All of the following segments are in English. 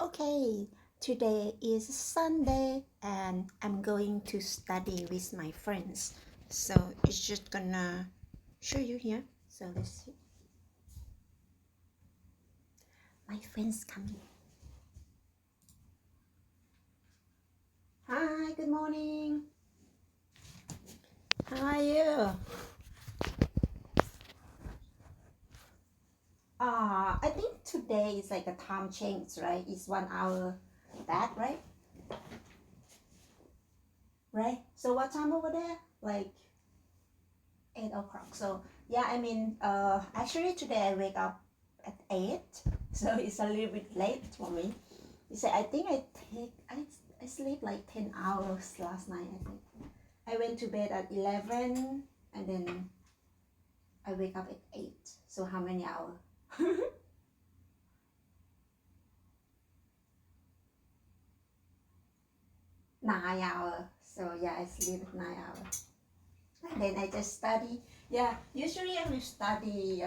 Okay, today is Sunday and I'm going to study with my friends. So it's just gonna show you here. So let's see. My friends coming. Hi, good morning. How are you? I think today is like a time change, right? It's 1 hour back, right? Right? So what time over there? Like 8 o'clock. So yeah, actually today I wake up at 8, so it's a little bit late for me. You say I think I sleep like 10 hours last night. I think I went to bed at 11 and then I wake up at 8. So how many hours? 9 hours. So yeah, I sleep 9 hours. And then I just study. Yeah, usually I will study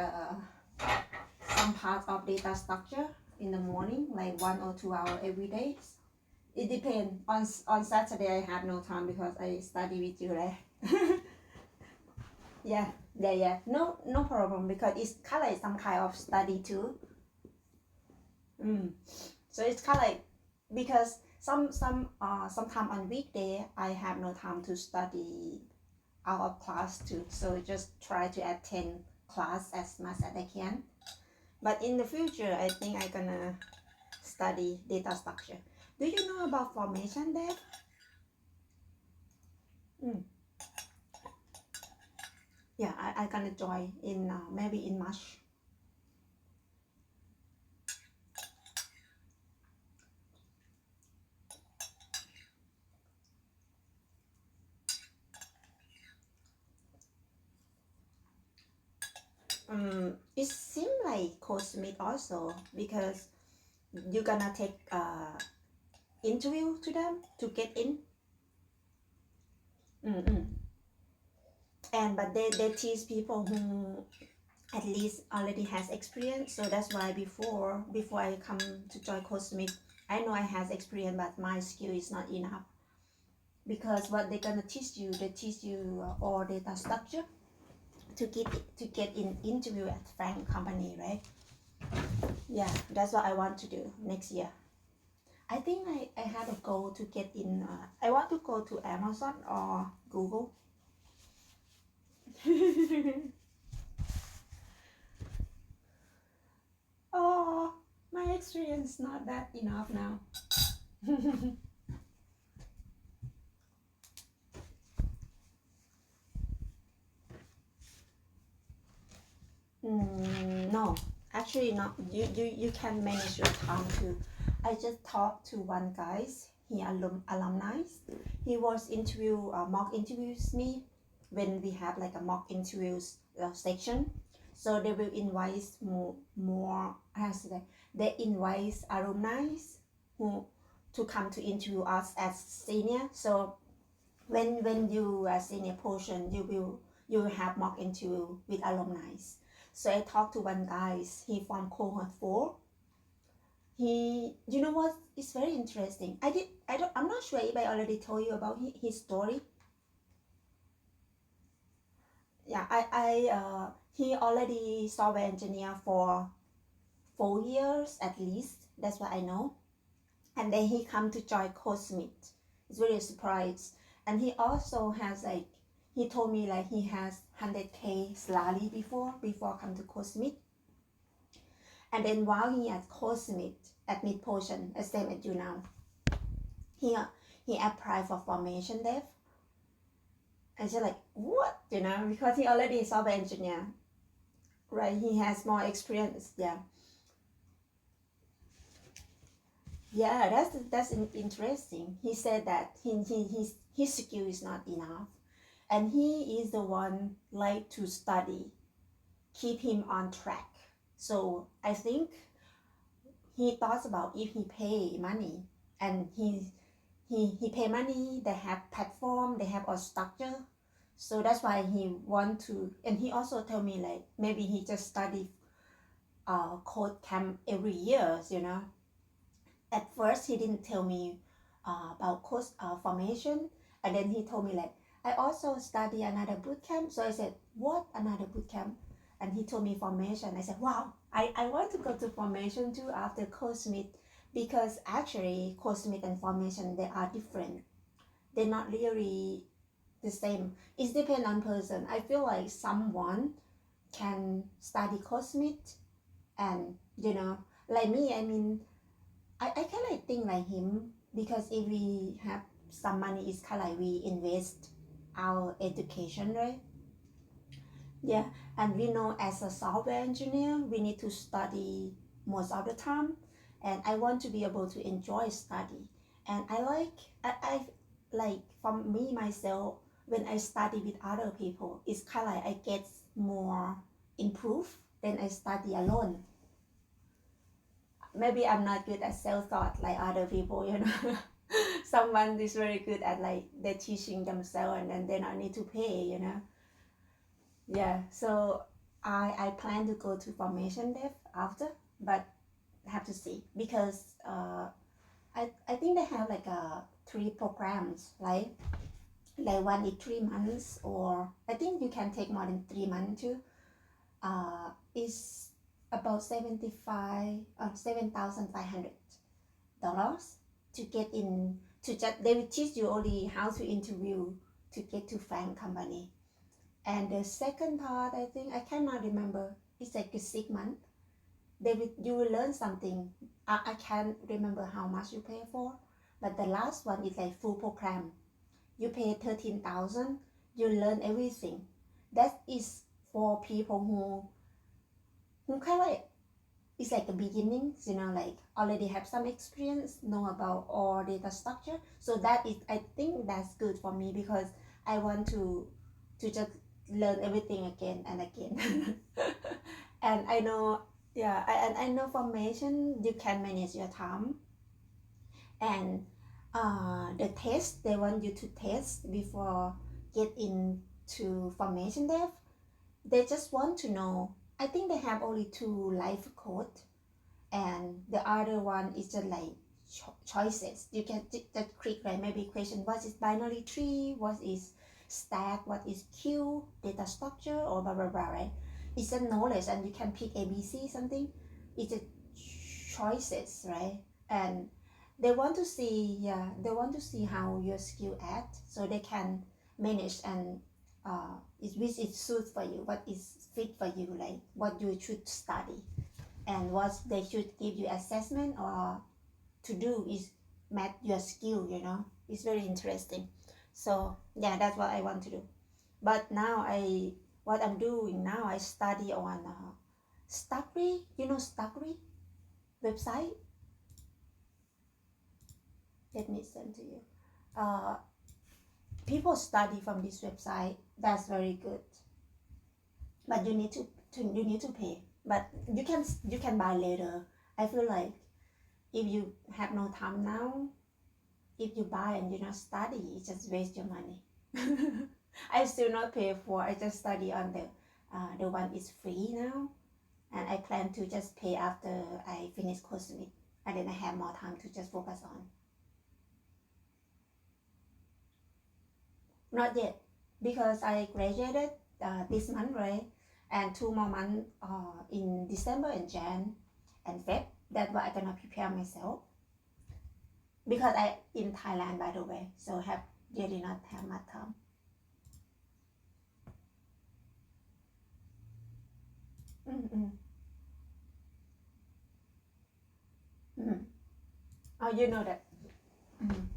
some parts of data structure in the morning, like 1 or 2 hours every day. It depends. On Saturday I have no time because I study with you, right? Yeah. No problem because it's kind of like some kind of study too. So it's kind of like because sometime on weekday I have no time to study out of class too. So just try to attend class as much as I can. But in the future, I think I'm gonna study data structure. Do you know about formation there? Mm. Yeah, I gonna join in maybe in March. It seems like Cosmic also because you're gonna take interview to them to get in. Mm-mm. And but they teach people who at least already has experience. So that's why before I come to join Cosmic, I know I has experience, but my skill is not enough because what they're gonna teach you, they teach you all data structure to get in interview at Frank company, right? Yeah, that's what I want to do next year. I think I have a goal to get in. I want to go to Amazon or Google. Oh, my experience not that enough now. No, actually not. You can manage your time too. I just talked to one guy. He alumni. He was mock interviews me when we have like a mock interviews section. So they will invite more as they invite alumni who to come to interview us as senior. So when you are senior portion, you will have mock interview with alumni. So I talked to one guy. He from cohort 4. You know what? It's very interesting. I'm not sure if I already told you about his story. Yeah, he already software engineer for 4 years at least. That's what I know. And then he come to join Cosmit. It's really a surprise. And he also has like he told me like he has 100K salary before come to Cosmit. And then while he at Cosmit at mid portion, same as you now, he he applied for formation dev. And she's like, what? Because he already is software engineer, right? He has more experience. Yeah, that's interesting. He said that his skill is not enough, and he is the one like to study, keep him on track. So I think he thought about if he pay money and he pay money, they have platform, they have a structure. So that's why he want to, and he also tell me like maybe he just study code camp every year, At first he didn't tell me about course formation, and then he told me like, I also study another boot camp. So I said, what, another boot camp? And he told me formation. I said, wow, I want to go to formation too after CoSmith, because actually CoSmith and formation, they are different. They're not really the same. It depends on person. I feel like someone can study CoSmith and, like me, I mean, I kind of think like him, because if we have some money, it's kind of like we invest our education, right? Yeah, and we know as a software engineer, we need to study most of the time, and I want to be able to enjoy study. And I like for me myself, when I study with other people, it's kind of like I get more improved than I study alone. Maybe I'm not good at self-taught like other people. Someone is very good at like they're teaching themselves and then they don't need to pay. Yeah, so I plan to go to formation dev after, but have to see, because I think they have like 3 programs, like one is 3 months, or I think you can take more than 3 months too. Is about 7,500 dollars to get in, to just they will teach you only how to interview to get to find company. And the second part, I think I cannot remember, it's like a 6 month. You will learn something. I can't remember how much you pay for, but the last one is like full program. You pay 13,000, you learn everything. That is for people who kind of like, it's like a beginning, like already have some experience, know about all data structure. So that is, I think that's good for me, because I want to just learn everything again and again. And I know, yeah, and I know formation, you can manage your time. And the test, they want you to test before get into formation dev. They just want to know, I think they have only 2 live code, and the other one is just like choices. You can just click, right? Maybe question, what is binary tree, what is stack, what is queue, data structure, or blah blah blah, right? It's a knowledge, and you can pick ABC something. It's a choices, right? And they want to see how your skill at, so they can manage, and which is suit for you, what is fit for you, like what you should study, and what they should give you assessment or to do is match your skill. It's very interesting. So yeah, that's what I want to do. But now what I'm doing now, I study on Stackry. Stackry website. Let me send to you. uh, People study from this website. That's very good, but you need to pay, but you can buy later. I feel like if you have no time now, if you buy and you not study, you just waste your money. I still not pay for. I just study on the one is free now, and I plan to just pay after I finish CoSmith, and then I have more time to just focus on. Not yet, because I graduated this month, right? And 2 more months in December and Jan and Feb. That's what I'm gonna prepare myself, because I in Thailand, by the way, so have really not have much time. Mm-mm. Mm. Oh, you know that. Mm.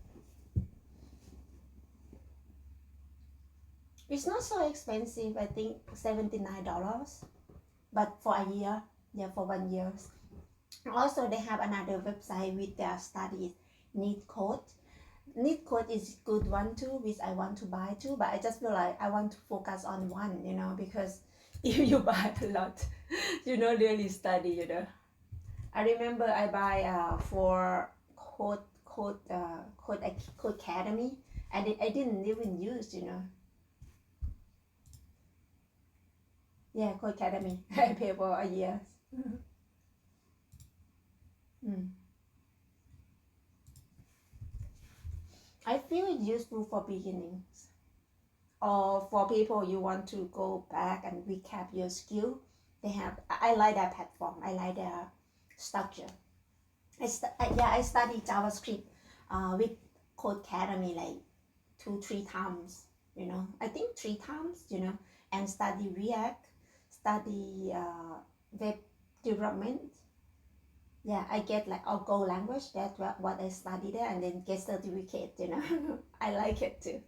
It's not so expensive. I think $79, but for a year, yeah, for 1 year. Also, they have another website with their studies, NeetCode. NeetCode is good one too, which I want to buy too. But I just feel like I want to focus on one, because if you buy a lot, you don't really study. I remember I buy for Code Academy, and I didn't even use. Yeah, Code Academy. I pay for a year. Mm. feel it's useful for beginnings or for people you want to go back and recap your skill. They have, I like that platform. I like their structure. I studied JavaScript with Codecademy like 2-3 times, I think 3 times, and study React, study web development. Yeah, I get like a Go language. That's what I study there, and then get certificate. I like it too.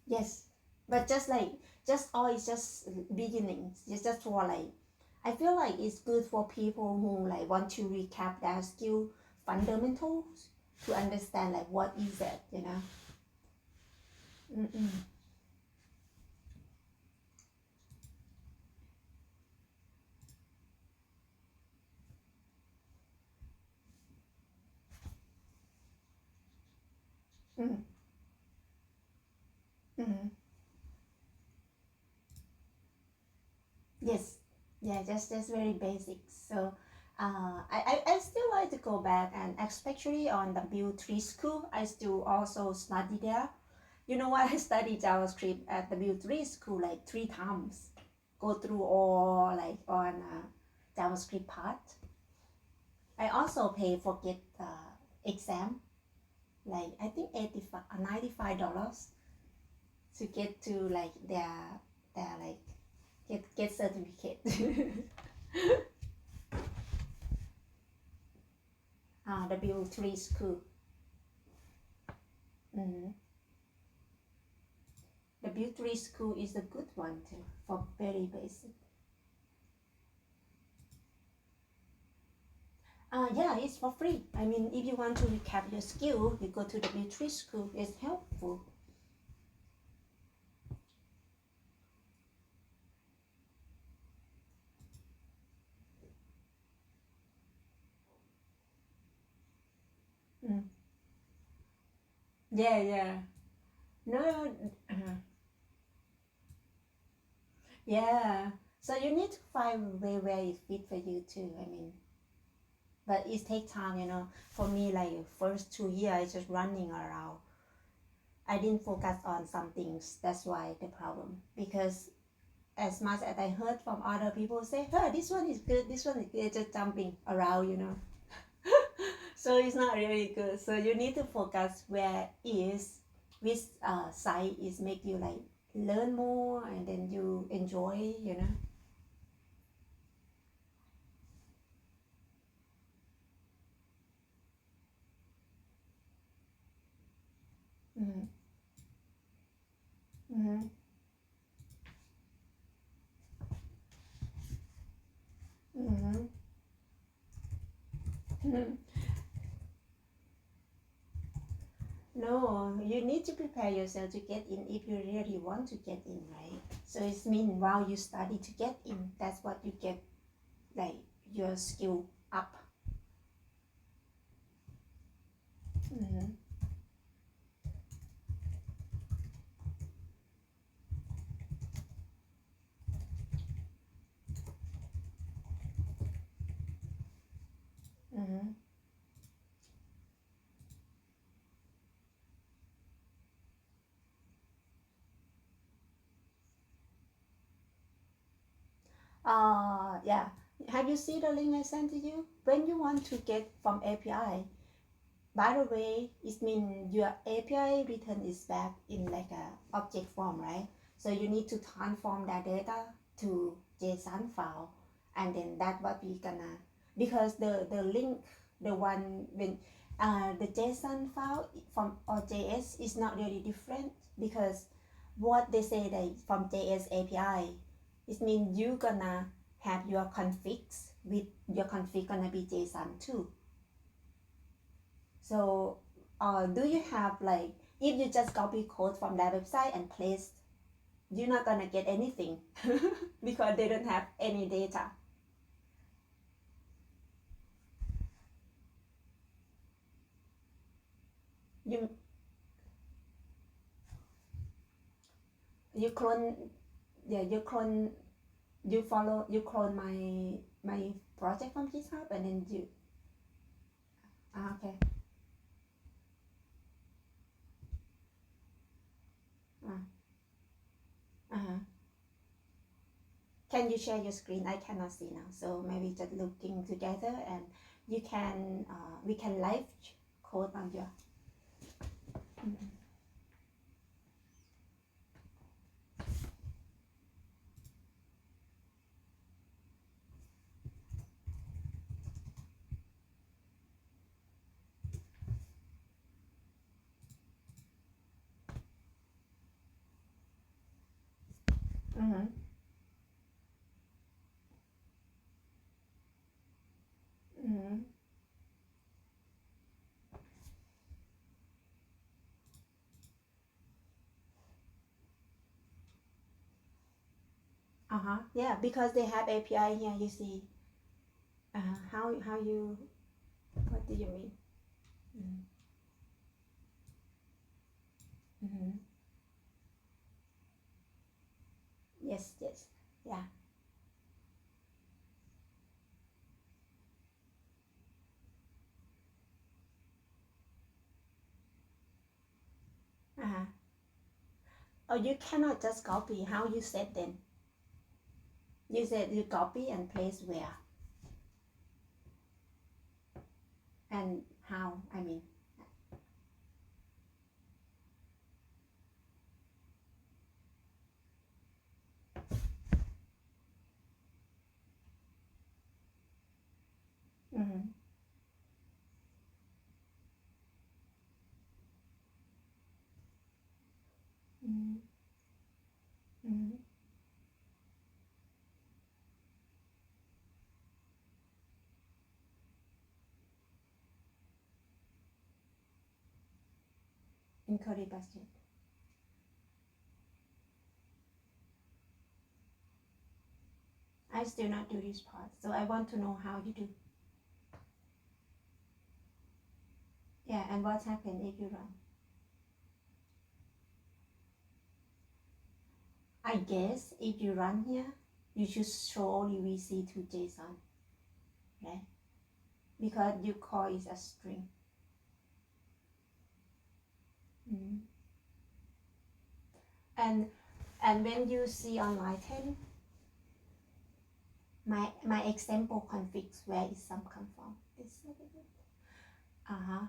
Yes, but just all is just beginnings. It's just for like, I feel like it's good for people who like want to recap their skill fundamentals to understand like what is it. Mm-mm. Mm. Mm. Yes, yeah, just very basic. So I still like to go back, and especially on the W3 school, I still also study there. You know what? I studied JavaScript at the W3 school like 3 times. Go through all like on JavaScript part. I also pay for get exam like I think $95 to get to like their like get certificate. W3 school. Mm. W3 school is a good one too for very basic. Yeah, it's for free. I mean, if you want to recap your skill, you go to W3 school. It's helpful. Mm. Yeah, yeah. No, yeah. So you need to find where it fit for you too. I mean, but it takes time. For me, like first 2 years, just running around. I didn't focus on some things. That's why the problem. Because as much as I heard from other people say, "Hey, this one is good. This one is good," just jumping around. So it's not really good. So you need to focus where is which side is make you like learn more and then you enjoy. Mm-hmm. Mm-hmm. Mm-hmm. No, you need to prepare yourself to get in if you really want to get in, right? So it's mean while you study to get in, that's what you get like your skill up. Mm-hmm. Mm-hmm. Yeah. Have you seen the link I sent to you? When you want to get from API, by the way, it means your API return is back in like a object form, right? So you need to transform that data to JSON file, and then that's what we gonna, because the link, the one when the JSON file from or JS is not really different, because what they say that from JS API, it means you gonna have your configs with your config gonna be JSON too. So, do you have like, if you just copy code from that website and paste, you're not gonna get anything because they don't have any data. You you clone, yeah, you clone my project from GitHub, and then Okay. Uh, uh-huh. Can you share your screen? I cannot see now. So maybe just looking together and you can we can live code on your. Mm-hmm. Mm-hmm. Uh-huh. Yeah, because they have API here, you see. How you, what do you mean? Mm-hmm. Yes, yes. Yeah. Uh-huh. Oh, you cannot just copy. How you said then? You said you copy and place where? And how? I mean. Mm-hmm. Mm-hmm. Mm-hmm. In curry basket. I still not do this part, so I want to know how you do. Yeah, and what happened if you run? I guess if you run here, you should show UVC to JSON, right? Because your call is a string. Mm. And when you see on line 10, my example configs where is some come from. This uh-huh.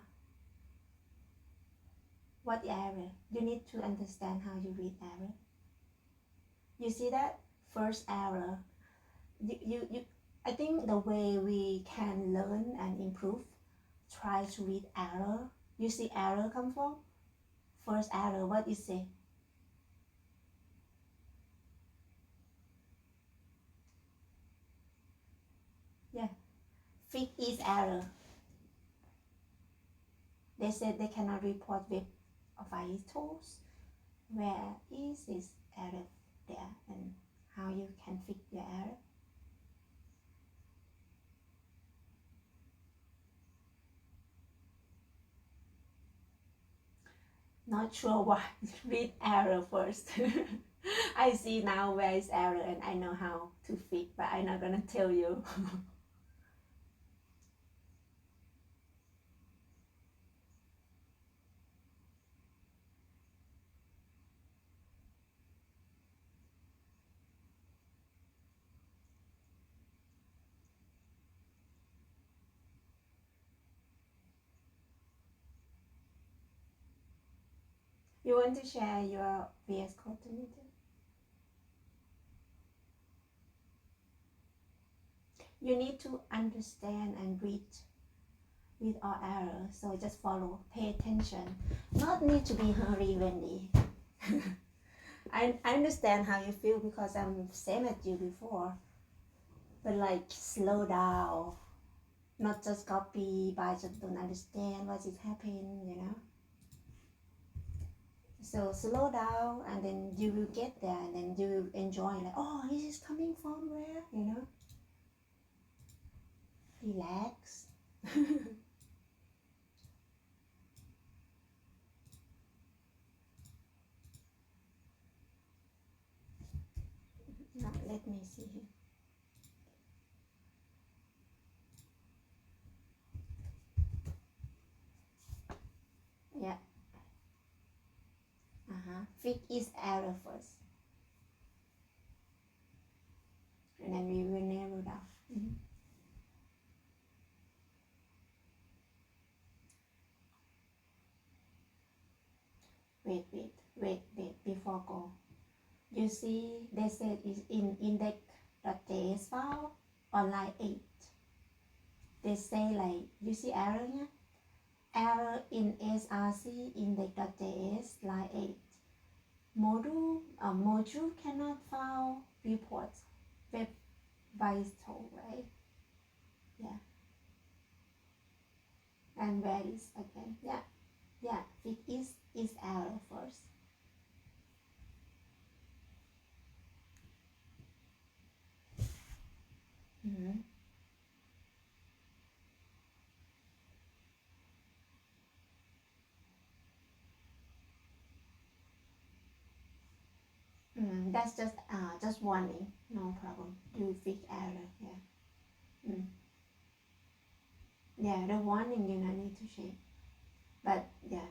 What error? You need to understand how you read error. You see that first error. You I think the way we can learn and improve, try to read error. You see error come from? First error, what is it? Yeah, fix is error. They said they cannot report web vitals. Where is this error there and how you can fix your error? Not sure what. Read error first. I see now where is error and I know how to fix, but I'm not gonna tell you. You want to share your VS Code to me too? You need to understand and read with all error. So just follow, pay attention. Not need to be hurry, Wendy. I understand how you feel because I'm same as you before. But like slow down, not just copy, but I just don't understand what is happening, you know. So slow down and then you will get there and then you will enjoy like, oh, this is coming from where, you know. Relax. Now, let me see here. fix is error first, and then we will narrow down. Wait, before go. You see, they said is in index.js file on line 8. They say like, you see error here? Error in src index.js line 8. Module cannot file reports. Web vital, right? Yeah. And where is again? Yeah. Fix is error first. That's just warning, no problem. Do fix error, yeah. Yeah, the warning you don't need to change, but yeah.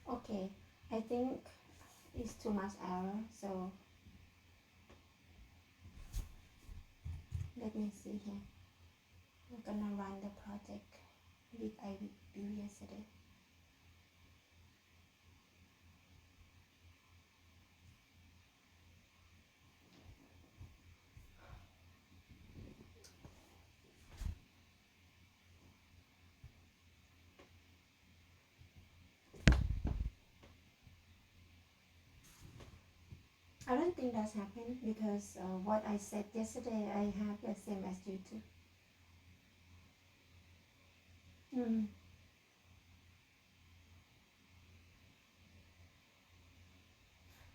Okay, I think it's too much error, so let me see here. I'm gonna run the project which I built yesterday. I don't think that's happened because what I said yesterday, I have the same as you too.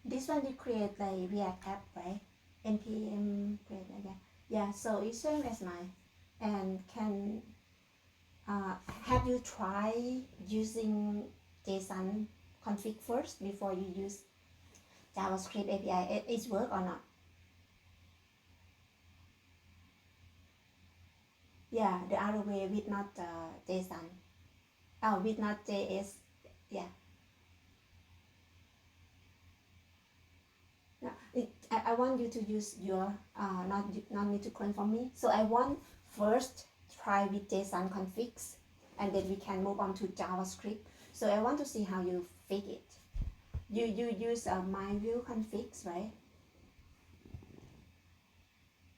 This one you create like React app, right? npm create like that. Yeah, so it's same as mine. And can have you try using JSON config first before you use JavaScript API? It's work or not? Yeah, the other way with not JSON. Oh, with not JS. Yeah. No, I want you to use your not need to clone for me. So I want first try with JSON configs, and then we can move on to JavaScript. So I want to see how you fix it. You use my view configs, right?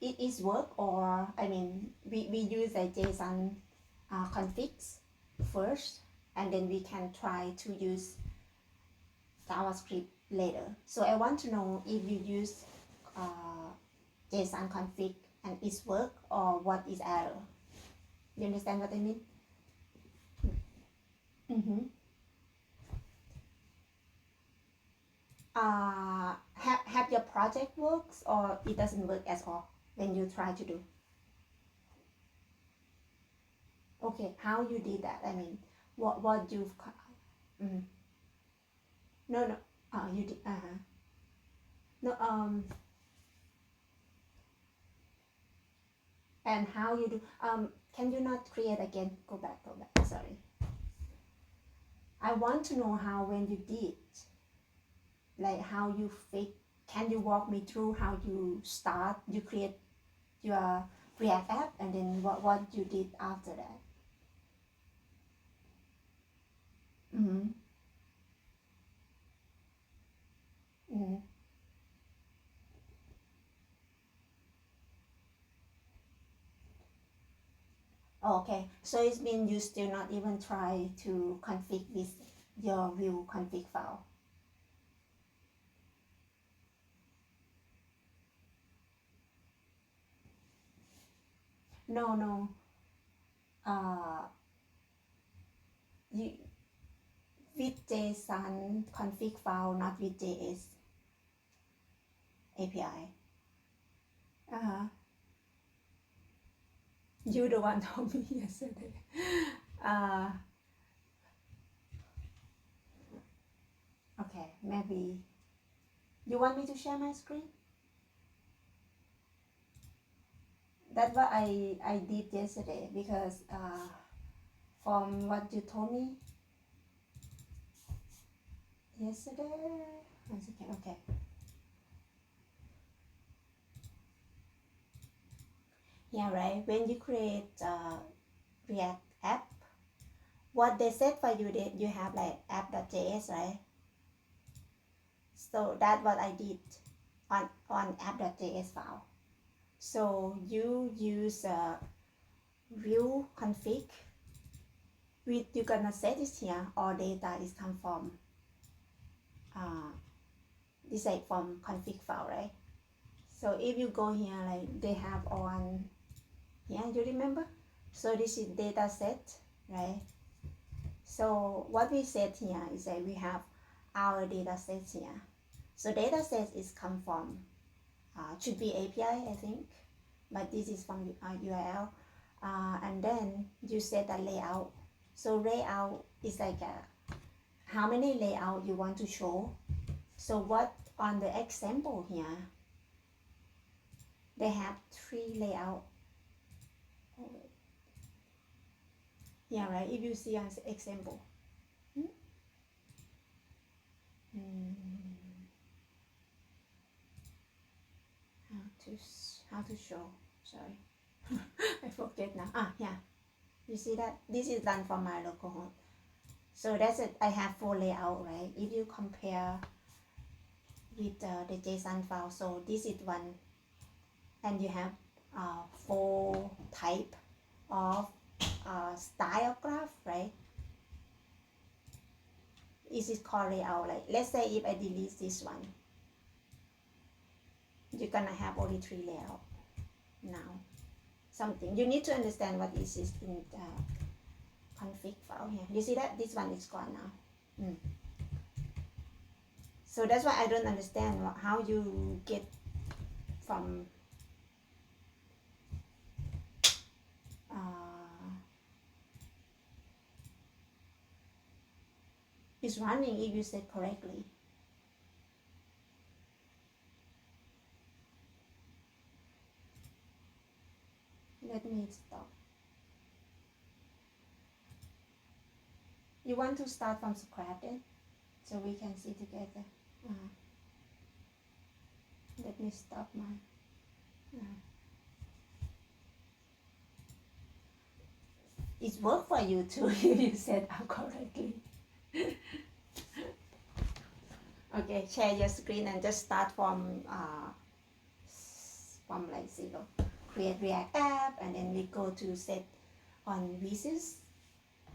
It is work, or I mean we use a JSON configs first, and then we can try to use JavaScript later. So I want to know if you use JSON config and it's work, or what is error. You understand what I mean? Have your project works, or it doesn't work at all when you try to do? Okay, how you did that? I mean, what you've no, you did no and how you do can you not create again? Go back, sorry. I want to know how when you did, like how you fix can you walk me through how you create your React app, and then what you did after that? Mm-hmm. Mm-hmm. Okay, so it means you still not even try to config with your Vue config file. No. Uh, you with JSON config file, not with JS API. Uh-huh. You the one told me yesterday. Uh, okay, maybe you want me to share my screen? That's what I did yesterday, because from what you told me yesterday. 1 second, okay. Yeah, right. When you create React app, what they said for you, that you have like app.js, right? So that's what I did on app.js file. So you use Vue config, with you're gonna set it here, or data is come from this like from config file, right? So if you go here, like they have on here, you remember? So this is data set, right? So what we said here is that we have our data sets here. So data set is come from should be API, I think, but this is from URL. And then you set a layout. So layout is like how many layout you want to show. So what on the example here, they have 3 layout. Oh, wait. Yeah, right. If you see as example, how to show. Sorry, I forget now. Yeah. You see that this is done from my localhost. So that's it. I have 4 layout, right? If you compare with the JSON file, so this is one, and you have 4 type of style graph, right? This is called layout. Like let's say if I delete this one, you're gonna have only 3 layout now. Something you need to understand what is this in the config file here. You see that this one is gone now. So that's why I don't understand how you get from it's running if you said correctly. Let me stop. You want to start from scratch then, so we can see together. Let me stop mine. It worked for you too if you set up correctly. Okay, share your screen and just start from like 0. Create React app, and then we go to set on Visus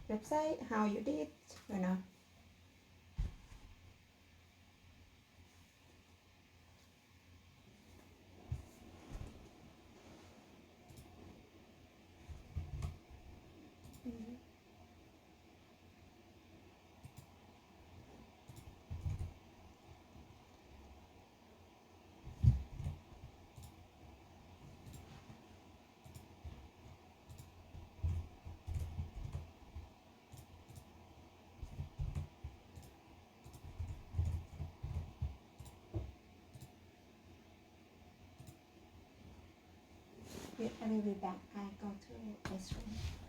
website how you did, you know. I will be back. I go to this room.